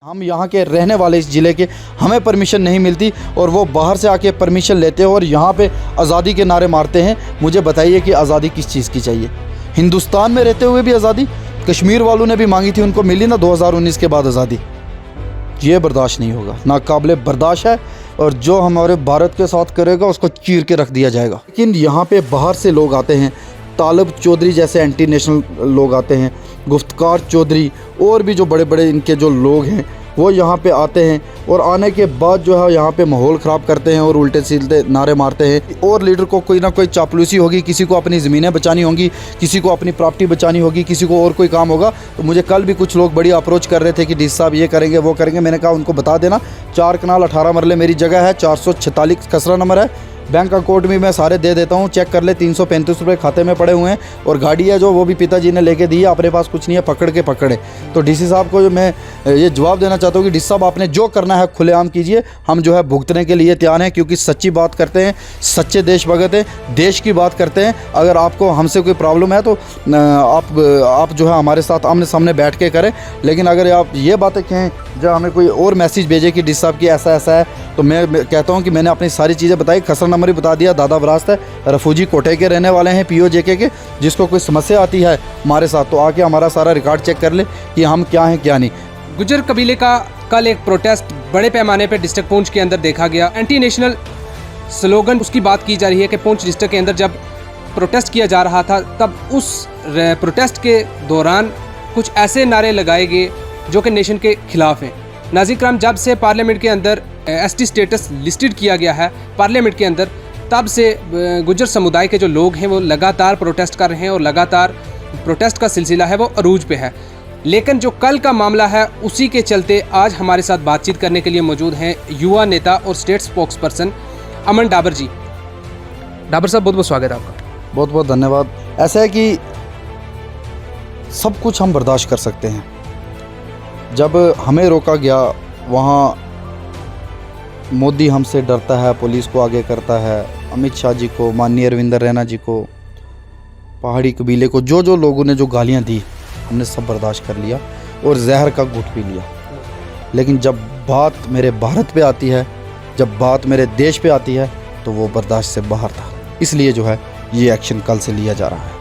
हम यहाँ के रहने वाले इस ज़िले के, हमें परमिशन नहीं मिलती और वो बाहर से आके परमिशन लेते हैं और यहाँ पे आज़ादी के नारे मारते हैं। मुझे बताइए कि आज़ादी किस चीज़ की चाहिए? हिंदुस्तान में रहते हुए भी आज़ादी, कश्मीर वालों ने भी मांगी थी, उनको मिली ना 2019 के बाद आज़ादी। ये बर्दाश्त नहीं होगा, नाकाबिले बर्दाश्त है और जो हमारे भारत के साथ करेगा उसको चीर के रख दिया जाएगा। लेकिन यहाँ पे बाहर से लोग आते हैं, तालब चौधरी जैसे एंटी नेशनल लोग आते हैं, गुफ्तकार चौधरी और भी जो बड़े बड़े इनके जो लोग हैं वो यहाँ पे आते हैं और आने के बाद जो है यहाँ पे माहौल ख़राब करते हैं और उल्टे सीधे नारे मारते हैं। और लीडर को कोई ना कोई चापलूसी होगी, किसी को अपनी ज़मीनें बचानी होंगी, किसी को अपनी प्रॉपर्टी बचानी होगी, किसी को और कोई काम होगा। तो मुझे कल भी कुछ लोग बड़ी अप्रोच कर रहे थे कि डी साहब ये करेंगे वो करेंगे। मैंने कहा उनको बता देना 4 कनाल 18 मरले मेरी जगह है, 446 खसरा नंबर है, बैंक अकाउंट में मैं सारे दे देता हूँ, चेक कर ले। 335 रुपये खाते में पड़े हुए हैं और गाड़ी है जो वो भी पिताजी ने लेके दी है, अपने पास कुछ नहीं है, पकड़ के पकड़े। तो डीसी साहब को जो मैं ये जवाब देना चाहता हूँ कि डीसी साहब आपने जो करना है खुलेआम कीजिए, हम जो है भुगतने के लिए तैयार हैं, क्योंकि सच्ची बात करते हैं, सच्चे देशभक्त हैं, देश की बात करते हैं। अगर आपको हमसे कोई प्रॉब्लम है तो आप जो है हमारे साथ आमने सामने बैठ के करें। लेकिन अगर आप ये बातें कहें जब हमें कोई और मैसेज भेजे कि डीसी साहब की ऐसा ऐसा है, तो मैं कहता हूँ कि मैंने अपनी सारी चीज़ें बताई, खसरा नंबर भी बता दिया, दादा बरास्त है, रफूजी कोटे के रहने वाले हैं, POJK के। जिसको कोई समस्या आती है हमारे साथ तो आके हमारा सारा रिकॉर्ड चेक कर ले कि हम क्या हैं क्या नहीं। गुज्जर कबीले का कल एक प्रोटेस्ट बड़े पैमाने पर डिस्ट्रिक्ट पुंछ के अंदर देखा गया। एंटी नेशनल स्लोगन उसकी बात की जा रही है कि पुंछ डिस्ट्रिक्ट के अंदर जब प्रोटेस्ट किया जा रहा था तब उस प्रोटेस्ट के दौरान कुछ ऐसे नारे लगाए गए जो कि नेशन के खिलाफ हैं। नाज़रीन कराम, जब से पार्लियामेंट के अंदर ST स्टेटस लिस्टेड किया गया है पार्लियामेंट के अंदर, तब से गुज्जर समुदाय के जो लोग हैं वो लगातार प्रोटेस्ट कर रहे हैं और लगातार प्रोटेस्ट का सिलसिला है वो अरूज पे है। लेकिन जो कल का मामला है उसी के चलते आज हमारे साथ बातचीत करने के लिए मौजूद हैं युवा नेता और स्टेट स्पोक्स पर्सन अमन डाबर जी। डाबर साहब, बहुत बहुत स्वागत है आपका। बहुत बहुत धन्यवाद। ऐसा है कि सब कुछ हम बर्दाश्त कर सकते हैं। जब हमें रोका गया वहाँ मोदी हमसे डरता है, पुलिस को आगे करता है, अमित शाह जी को, माननीय रविंदर रैना जी को, पहाड़ी कबीले को, जो जो लोगों ने जो गालियाँ दी हमने सब बर्दाश्त कर लिया और जहर का घूंट पी लिया। लेकिन जब बात मेरे भारत पे आती है, जब बात मेरे देश पे आती है तो वो बर्दाश्त से बाहर था। इसलिए जो है ये एक्शन कल से लिया जा रहा है।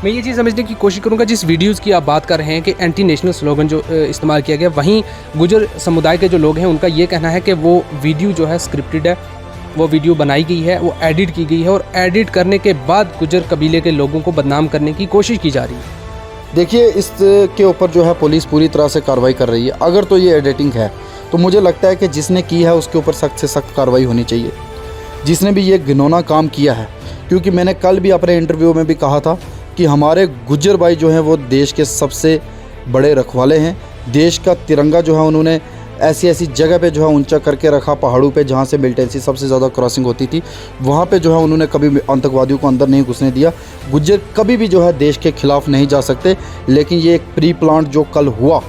मैं ये चीज़ समझने की कोशिश करूंगा, जिस वीडियोस की आप बात कर रहे हैं कि एंटी नेशनल स्लोगन जो इस्तेमाल किया गया, वहीं गुज्जर समुदाय के जो लोग हैं उनका ये कहना है कि वो वीडियो जो है स्क्रिप्टेड है, वो वीडियो बनाई गई है, वो एडिट की गई है और एडिट करने के बाद गुज्जर कबीले के लोगों को बदनाम करने की कोशिश की जा रही है। देखिए, इसके ऊपर जो है पुलिस पूरी तरह से कार्रवाई कर रही है। अगर तो ये एडिटिंग है तो मुझे लगता है कि जिसने की है उसके ऊपर सख्त से सख्त कार्रवाई होनी चाहिए, जिसने भी ये घिनौना काम किया है। क्योंकि मैंने कल भी अपने इंटरव्यू में भी कहा था कि हमारे गुज्जर भाई जो हैं वो देश के सबसे बड़े रखवाले हैं। देश का तिरंगा जो है उन्होंने ऐसी ऐसी जगह पे जो है ऊंचा करके रखा, पहाड़ों पे जहाँ से मिलिटेंसी सबसे ज़्यादा क्रॉसिंग होती थी, वहाँ पे जो है उन्होंने कभी आतंकवादियों को अंदर नहीं घुसने दिया। गुज्जर कभी भी जो है देश के ख़िलाफ़ नहीं जा सकते। लेकिन ये एक प्री प्लान जो कल हुआ,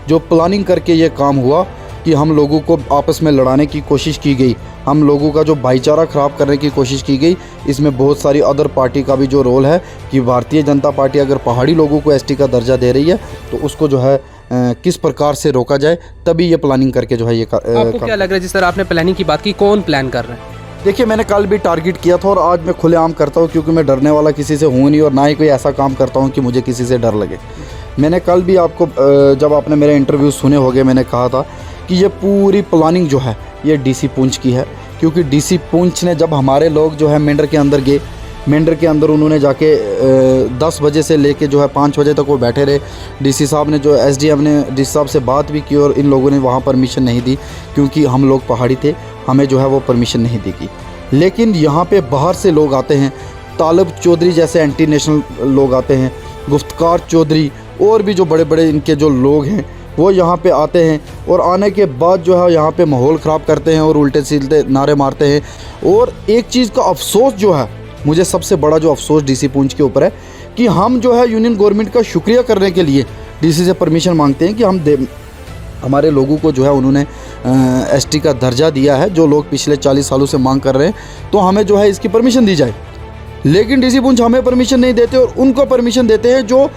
जो प्लानिंग करके ये काम हुआ कि हम लोगों को आपस में लड़ाने की कोशिश की गई, हम लोगों का जो भाईचारा ख़राब करने की कोशिश की गई। इसमें बहुत सारी अदर पार्टी का भी जो रोल है कि भारतीय जनता पार्टी अगर पहाड़ी लोगों को ST का दर्जा दे रही है तो उसको जो है किस प्रकार से रोका जाए, तभी ये प्लानिंग करके जो है ये आपको क्या लग रहा है? जिस तरह आपने प्लानिंग की बात की, कौन प्लान कर रहा है? देखिए, मैंने कल भी टारगेट किया था और आज मैं खुलेआम करता हूँ, क्योंकि मैं डरने वाला किसी से हूँ नहीं और ना ही कोई ऐसा काम करता हूँ कि मुझे किसी से डर लगे। मैंने कल भी आपको जब आपने मेरे इंटरव्यू सुने होंगे, मैंने कहा था कि ये पूरी प्लानिंग जो है ये DC पुंछ की है। क्योंकि DC पुंछ ने जब हमारे लोग जो है मेंढर के अंदर गए, मेंढर के अंदर उन्होंने जाके 10 बजे से लेके जो है 5 बजे तक वो बैठे रहे। DC साहब ने जो SDM ने DC साहब से बात भी की और इन लोगों ने वहाँ परमिशन नहीं दी, क्योंकि हम लोग पहाड़ी थे, हमें जो है वो परमिशन नहीं दी गई। लेकिन यहाँ पे बाहर से लोग आते हैं, तालब चौधरी जैसे एंटी नेशनल लोग आते हैं, गुफ्तकार चौधरी और भी जो बड़े बड़े इनके जो लोग हैं वो यहाँ पे आते हैं और आने के बाद जो है यहाँ पे माहौल ख़राब करते हैं और उल्टे सीधे नारे मारते हैं। और एक चीज़ का अफसोस जो है, मुझे सबसे बड़ा जो अफसोस DC पुंछ के ऊपर है कि हम जो है यूनियन गवर्नमेंट का शुक्रिया करने के लिए DC से परमिशन मांगते हैं कि हमारे लोगों को जो है उन्होंने ST का दर्जा दिया है, जो लोग पिछले 40 सालों से मांग कर रहे हैं, तो हमें जो है इसकी परमिशन दी जाए। लेकिन DC पुंछ हमें परमिशन नहीं देते और उनको परमिशन देते हैं जो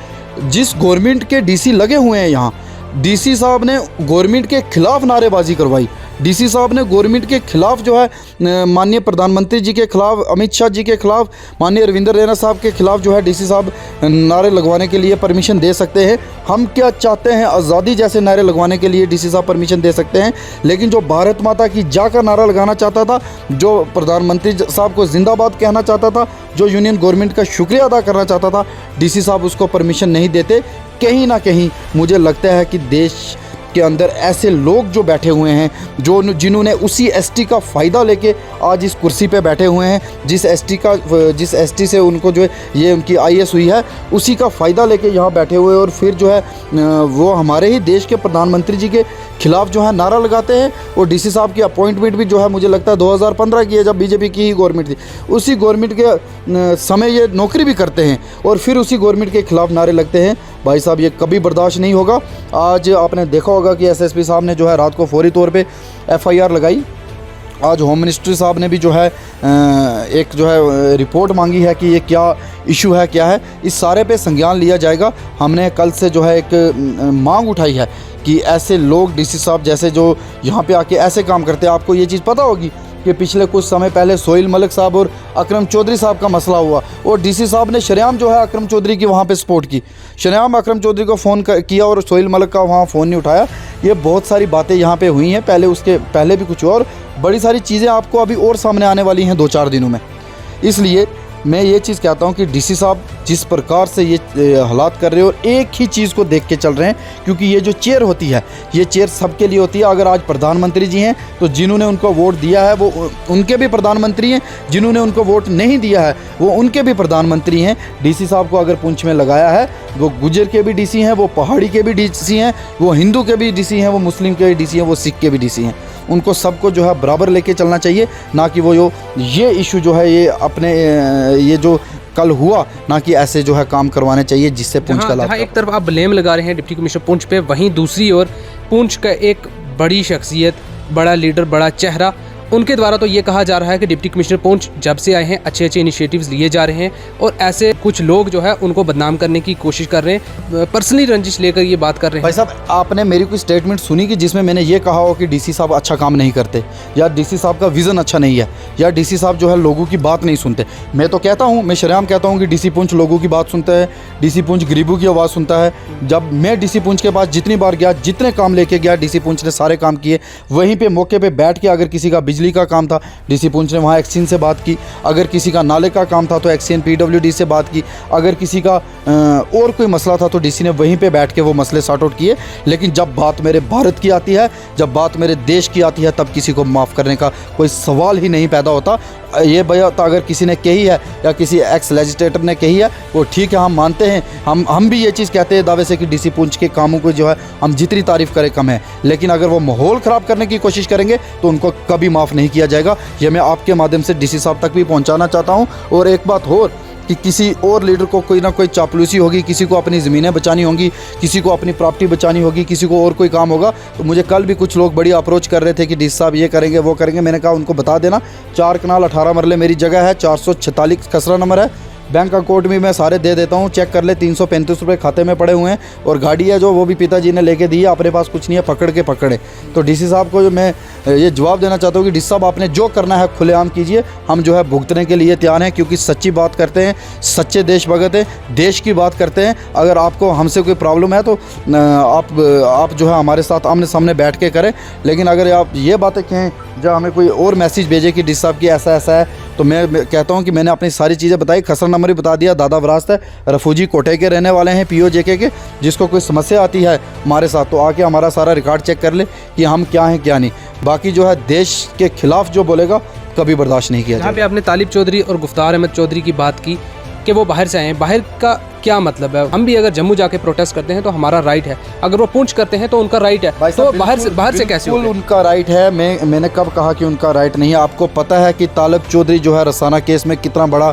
जिस गवर्नमेंट के DC लगे हुए हैं यहाँ, डीसी साहब ने गवर्नमेंट के खिलाफ नारेबाजी करवाई। डीसी साहब ने गवर्नमेंट के खिलाफ जो है माननीय प्रधानमंत्री जी के खिलाफ, अमित शाह जी के खिलाफ, माननीय रविंद्र रैना साहब के खिलाफ जो है डीसी साहब नारे लगवाने के लिए परमिशन दे सकते हैं। हम क्या चाहते हैं, आज़ादी जैसे नारे लगवाने के लिए डीसी साहब परमिशन दे सकते हैं, लेकिन जो भारत माता की जय का नारा लगाना चाहता था, जो प्रधानमंत्री साहब को जिंदाबाद कहना चाहता था, जो यूनियन गवर्नमेंट का शुक्रिया अदा करना चाहता था, डीसी साहब उसको परमिशन नहीं देते। कहीं ना कहीं मुझे लगता है कि देश के अंदर ऐसे लोग जो बैठे हुए हैं, जिन्होंने उसी एसटी का फ़ायदा लेके आज इस कुर्सी पे बैठे हुए हैं, जिस एसटी से उनको जो है ये उनकी आईएएस हुई है, उसी का फ़ायदा लेके यहाँ बैठे हुए, और फिर जो है वो हमारे ही देश के प्रधानमंत्री जी के खिलाफ जो है नारा लगाते हैं। और डीसी साहब की अपॉइंटमेंट भी जो है मुझे लगता है 2015 की है, जब बीजेपी की ही गवर्नमेंट थी। उसी गवर्नमेंट के समय ये नौकरी भी करते हैं और फिर उसी गवर्नमेंट के खिलाफ नारे लगते हैं। भाई साहब, ये कभी बर्दाश्त नहीं होगा। आज आपने देखा होगा कि एसएसपी साहब ने जो है रात को फौरी तौर पे एफआईआर लगाई। आज होम मिनिस्ट्री साहब ने भी जो है एक जो है रिपोर्ट मांगी है कि ये क्या इशू है, क्या है। इस सारे पे संज्ञान लिया जाएगा। हमने कल से जो है एक मांग उठाई है कि ऐसे लोग डीसी साहब जैसे जो यहाँ पे आके ऐसे काम करते हैं। आपको ये चीज़ पता होगी कि पिछले कुछ समय पहले सोहेल मलिक साहब और अकरम चौधरी साहब का मसला हुआ, और डीसी साहब ने शरेआम जो है अकरम चौधरी की वहाँ पे सपोर्ट की, शरेआम अकरम चौधरी को फ़ोन किया और सोहेल मलिक का वहाँ फ़ोन नहीं उठाया। ये बहुत सारी बातें यहाँ पे हुई हैं, पहले उसके पहले भी कुछ और बड़ी सारी चीज़ें आपको अभी और सामने आने वाली हैं 2-4 दिनों में। इसलिए मैं ये चीज़ कहता हूँ कि डीसी साहब जिस प्रकार से ये हालात कर रहे हो, एक ही चीज़ को देख के चल रहे हैं, क्योंकि ये जो चेयर होती है, ये चेयर सबके लिए होती है। अगर आज प्रधानमंत्री जी हैं तो जिन्होंने उनको वोट दिया है वो उनके भी प्रधानमंत्री हैं, जिन्होंने उनको वोट नहीं दिया है वो उनके भी प्रधानमंत्री हैं। डीसी साहब को अगर पुंछ में लगाया है, वो गुज्जर के भी डीसी हैं, वो पहाड़ी के भी डीसी हैं, वो हिंदू के भी डीसी हैं, वो मुस्लिम के भी डीसी हैं, वो सिख के भी डीसी हैं। उनको सबको जो है बराबर लेके चलना चाहिए, ना कि वो ये इशू जो है ये अपने ये जो कल हुआ, ना कि ऐसे जो है काम करवाने चाहिए जिससे पुंछ का लाभ। एक तरफ आप ब्लेम लगा रहे हैं डिप्टी कमिश्नर पुंछ पे, वहीं दूसरी ओर पुंछ का एक बड़ी शख्सियत, बड़ा लीडर, बड़ा चेहरा, उनके द्वारा तो ये कहा जा रहा है कि डिप्टी कमिश्नर पुंछ जब से आए हैं अच्छे अच्छे इनिशिएटिव्स लिए जा रहे हैं, और ऐसे कुछ लोग जो है उनको बदनाम करने की कोशिश कर रहे हैं, पर्सनली रंजिश लेकर ये बात कर रहे हैं। भाई साहब, आपने मेरी कोई स्टेटमेंट सुनी कि जिसमें मैंने ये कहा हो कि डीसी साहब अच्छा काम नहीं करते, या डीसी साहब का विज़न अच्छा नहीं है, या डीसी साहब जो है लोगों की बात नहीं सुनते? मैं तो कहता हूँ, मैं शरेआम कहता हूँ कि डीसी पुंछ लोगों की बात सुनता है, डीसी पुंछ गरीबों की आवाज़ सुनता है। जब मैं डीसी पुंछ के पास जितनी बार गया, जितने काम लेके गया, डीसी पुंछ ने सारे काम किए। वहीं पर मौके पर बैठ के अगर किसी का बिजली का काम था, डीसी पुंछ ने वहाँ एक्सीन से बात की। अगर किसी का नाले का काम था तो एक्सीन पीडब्ल्यूडी से बात की। अगर किसी का और कोई मसला था तो डीसी ने वहीं पे बैठ के वो मसले सॉर्ट आउट किए। लेकिन जब बात मेरे भारत की आती है, जब बात मेरे देश की आती है, तब किसी को माफ़ करने का कोई सवाल ही नहीं पैदा होता। ये बात अगर किसी ने कही है या किसी एक्स लेजिस्लेटर ने कही है, वो ठीक है, हम मानते हैं। हम भी ये चीज़ कहते हैं दावे से कि डीसी पुंछ के कामों को जो है हम जितनी तारीफ़ करें कम है। लेकिन अगर वो माहौल ख़राब करने की कोशिश करेंगे तो उनको कभी माफ़ नहीं किया जाएगा। ये मैं आपके माध्यम से डीसी साहब तक भी पहुंचाना चाहता हूं। और एक बात और कि किसी और लीडर को कोई ना कोई चापलूसी होगी, किसी को अपनी ज़मीनें बचानी होंगी, किसी को अपनी प्रॉपर्टी बचानी होगी, किसी को और कोई काम होगा। तो मुझे कल भी कुछ लोग बड़ी अप्रोच कर रहे थे कि डीसी साहब ये करेंगे वो करेंगे। मैंने कहा उनको बता देना, 4 कनाल 18 मरले मेरी जगह है, 446 खसरा नंबर है, बैंक अकाउंट में मैं सारे दे देता हूँ, चेक कर ले, 335 रुपये खाते में पड़े हुए हैं। और गाड़ी है जो वो भी पिताजी ने लेके दी है, अपने पास कुछ नहीं है, पकड़ के पकड़े। तो डीसी साहब को जो मैं ये जवाब देना चाहता हूँ कि डीसी साहब आपने जो करना है खुलेआम कीजिए, हम जो है भुगतने के लिए तैयार हैं, क्योंकि सच्ची बात करते हैं, सच्चे देशभक्त हैं, देश की बात करते हैं। अगर आपको हमसे कोई प्रॉब्लम है तो आप जो है हमारे साथ आमने सामने बैठ के करें। लेकिन अगर आप ये बातें कहें, जब हमें कोई और मैसेज भेजे कि डीसी साहब की ऐसा ऐसा है, तो मैं कहता हूं कि मैंने अपनी सारी चीज़ें बताई, खसरा नंबर भी बता दिया, दादा विरासत है, रफूजी कोटे के रहने वाले हैं, POJK के। जिसको कोई समस्या आती है हमारे साथ तो आके हमारा सारा रिकॉर्ड चेक कर ले कि हम क्या हैं क्या नहीं। बाकी जो है देश के खिलाफ जो बोलेगा कभी बर्दाश्त नहीं किया जाएगा। यहाँ पे आपने तालिब चौधरी और गुफ्तार अहमद चौधरी की बात की कि वो बाहर से आए हैं। बाहर का क्या मतलब है? हम भी अगर जम्मू जाके प्रोटेस्ट करते हैं तो हमारा राइट है, अगर वो पुंछ करते हैं तो उनका राइट है, तो बाहर से कैसे होगा? उनका राइट है। मैंने कब कहा कि उनका राइट नहीं है? आपको पता है कि तालिब चौधरी जो है रसाना केस में कितना बड़ा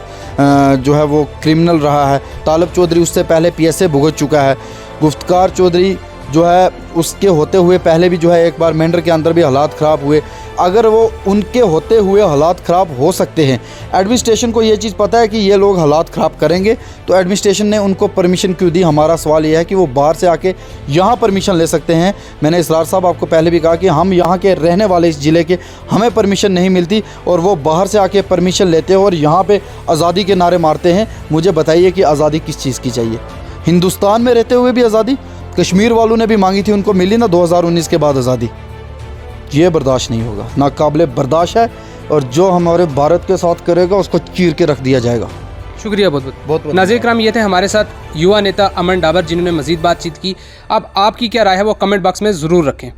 जो है वो क्रिमिनल रहा है। तालिब चौधरी उससे पहले PSA भुगत चुका है। गुफ्तार चौधरी जो है उसके होते हुए पहले भी जो है एक बार मेंढर के अंदर भी हालात ख़राब हुए। अगर वो उनके होते हुए हालात ख़राब हो सकते हैं, एडमिनिस्ट्रेशन को ये चीज़ पता है कि ये लोग हालात ख़राब करेंगे, तो एडमिनिस्ट्रेशन ने उनको परमिशन क्यों दी? हमारा सवाल ये है कि वो बाहर से आके यहाँ परमिशन ले सकते हैं। मैंने इसरार साहब आपको पहले भी कहा कि हम यहाँ के रहने वाले इस ज़िले के, हमें परमिशन नहीं मिलती और वो बाहर से आके परमिशन लेते हैं और यहाँ पे आज़ादी के नारे मारते हैं। मुझे बताइए कि आज़ादी किस चीज़ की चाहिए? हिंदुस्तान में रहते हुए भी आज़ादी, कश्मीर वालों ने भी मांगी थी, उनको मिली ना 2019 के बाद आज़ादी। ये बर्दाश्त नहीं होगा, नाकाबिले बर्दाश्त है, और जो हमारे भारत के साथ करेगा उसको चीर के रख दिया जाएगा। शुक्रिया बहुत बहुत। नाज़रीन इकराम, ये थे हमारे साथ युवा नेता अमन डाबर, जिन्होंने मज़ीद बातचीत की। अब आपकी क्या राय है वो कमेंट बॉक्स में ज़रूर रखें।